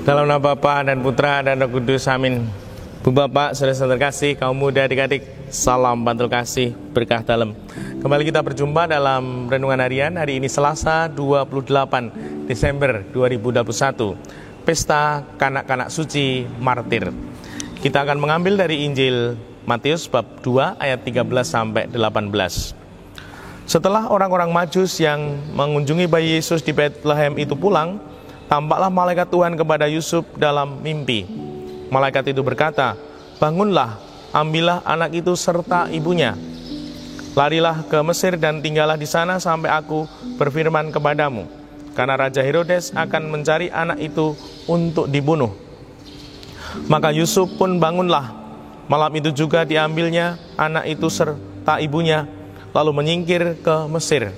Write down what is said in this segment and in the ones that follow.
Dalam nama Bapa dan Putra dan Roh Kudus, amin. Bu Bapak, saudara-saudara terkasih, kaum muda adik-adik, salam bantul kasih, berkah dalam. Kembali kita berjumpa dalam Renungan Harian. Hari ini Selasa 28 Desember 2021, Pesta Kanak-kanak Suci Martir. Kita akan mengambil dari Injil Matius bab 2 ayat 13 sampai 18. Setelah orang-orang Majus yang mengunjungi bayi Yesus di Betlehem itu pulang, tampaklah malaikat Tuhan kepada Yusuf dalam mimpi. Malaikat itu berkata, "Bangunlah, ambillah anak itu serta ibunya. Larilah ke Mesir dan tinggallah di sana sampai aku berfirman kepadamu. Karena Raja Herodes akan mencari anak itu untuk dibunuh." Maka Yusuf pun bangunlah. Malam itu juga diambilnya anak itu serta ibunya, lalu menyingkir ke Mesir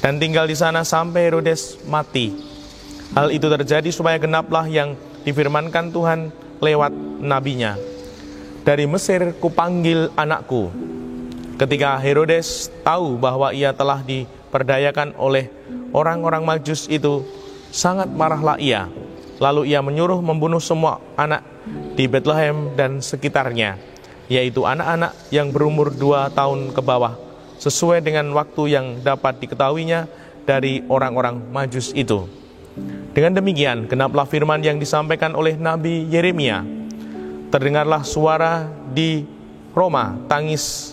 dan tinggal di sana sampai Herodes mati. Hal itu terjadi supaya genaplah yang difirmankan Tuhan lewat nabinya. "Dari Mesir kupanggil anakku." Ketika Herodes tahu bahwa ia telah diperdayakan oleh orang-orang Majus itu, sangat marahlah ia. Lalu ia menyuruh membunuh semua anak di Betlehem dan sekitarnya, yaitu anak-anak yang berumur 2 tahun ke bawah, sesuai dengan waktu yang dapat diketahuinya dari orang-orang Majus itu. Dengan demikian, genaplah firman yang disampaikan oleh Nabi Yeremia. Terdengarlah suara di Roma, tangis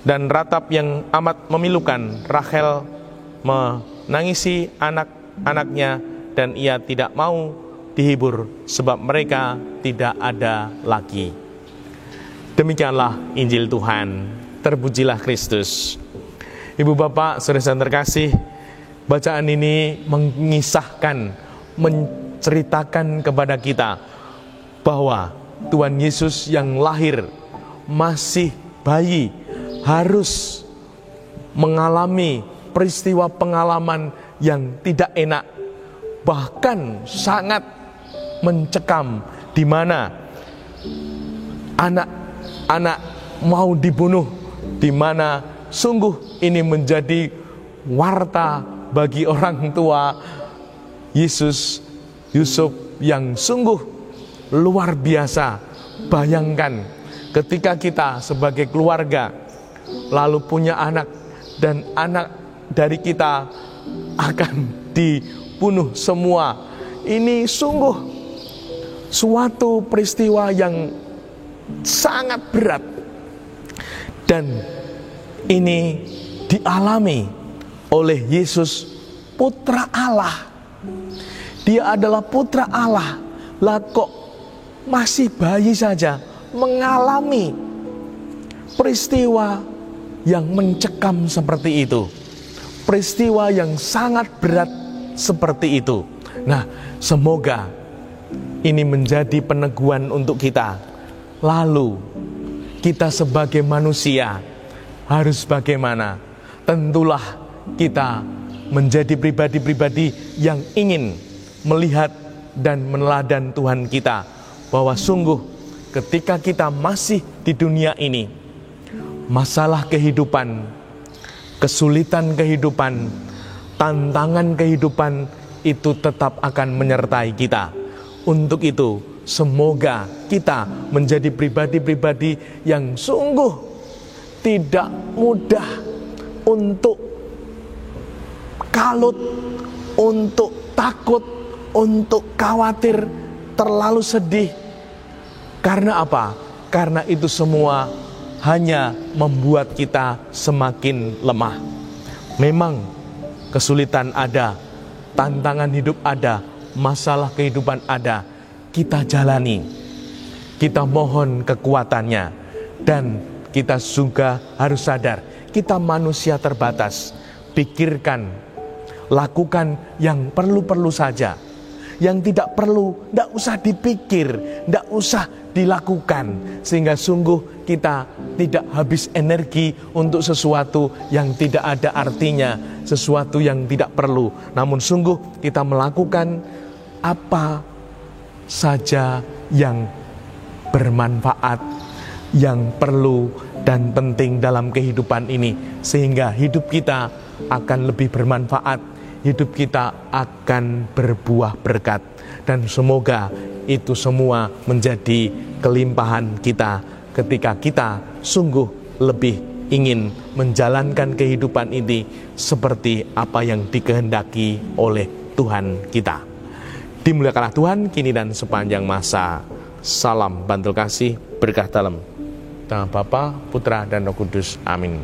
dan ratap yang amat memilukan. Rachel menangisi anak-anaknya dan ia tidak mau dihibur sebab mereka tidak ada lagi. Demikianlah Injil Tuhan. Terpujilah Kristus. Ibu bapak, saudara-saudara terkasih, bacaan ini menceritakan kepada kita bahwa Tuhan Yesus yang lahir masih bayi harus mengalami peristiwa pengalaman yang tidak enak, bahkan sangat mencekam, di mana anak-anak mau dibunuh, di mana sungguh ini menjadi warta bagi orang tua Yusuf yang sungguh luar biasa. Bayangkan ketika kita sebagai keluarga lalu punya anak, dan anak dari kita akan dibunuh semua. Ini sungguh suatu peristiwa yang sangat berat, dan ini dialami oleh Yesus, putra Allah. Dia adalah putra Allah, lah kok masih bayi saja mengalami peristiwa yang mencekam seperti itu, peristiwa yang sangat berat seperti itu. Nah, semoga ini menjadi peneguhan untuk kita. Lalu kita sebagai manusia harus bagaimana? Tentulah kita menjadi pribadi-pribadi yang ingin melihat dan meneladani Tuhan kita, bahwa sungguh ketika kita masih di dunia ini, masalah kehidupan, kesulitan kehidupan, tantangan kehidupan itu tetap akan menyertai kita. Untuk itu, semoga kita menjadi pribadi-pribadi yang sungguh tidak mudah untuk kalut, untuk takut, untuk khawatir, terlalu sedih. Karena apa? Karena itu semua hanya membuat kita semakin lemah. Memang kesulitan ada, tantangan hidup ada, masalah kehidupan ada. Kita jalani, kita mohon kekuatannya, dan kita juga harus sadar kita manusia terbatas. Pikirkan, lakukan yang perlu-perlu saja. Yang tidak perlu, tidak usah dipikir, tidak usah dilakukan, sehingga sungguh kita tidak habis energi untuk sesuatu yang tidak ada artinya, sesuatu yang tidak perlu. Namun sungguh kita melakukan apa saja yang bermanfaat, yang perlu dan penting dalam kehidupan ini, sehingga hidup kita akan lebih bermanfaat, hidup kita akan berbuah berkat. Dan semoga itu semua menjadi kelimpahan kita ketika kita sungguh lebih ingin menjalankan kehidupan ini seperti apa yang dikehendaki oleh Tuhan kita. Dimuliakanlah Tuhan kini dan sepanjang masa. Salam bantul kasih, berkah dalam. Nama Bapa, Putra, dan Roh Kudus. Amin.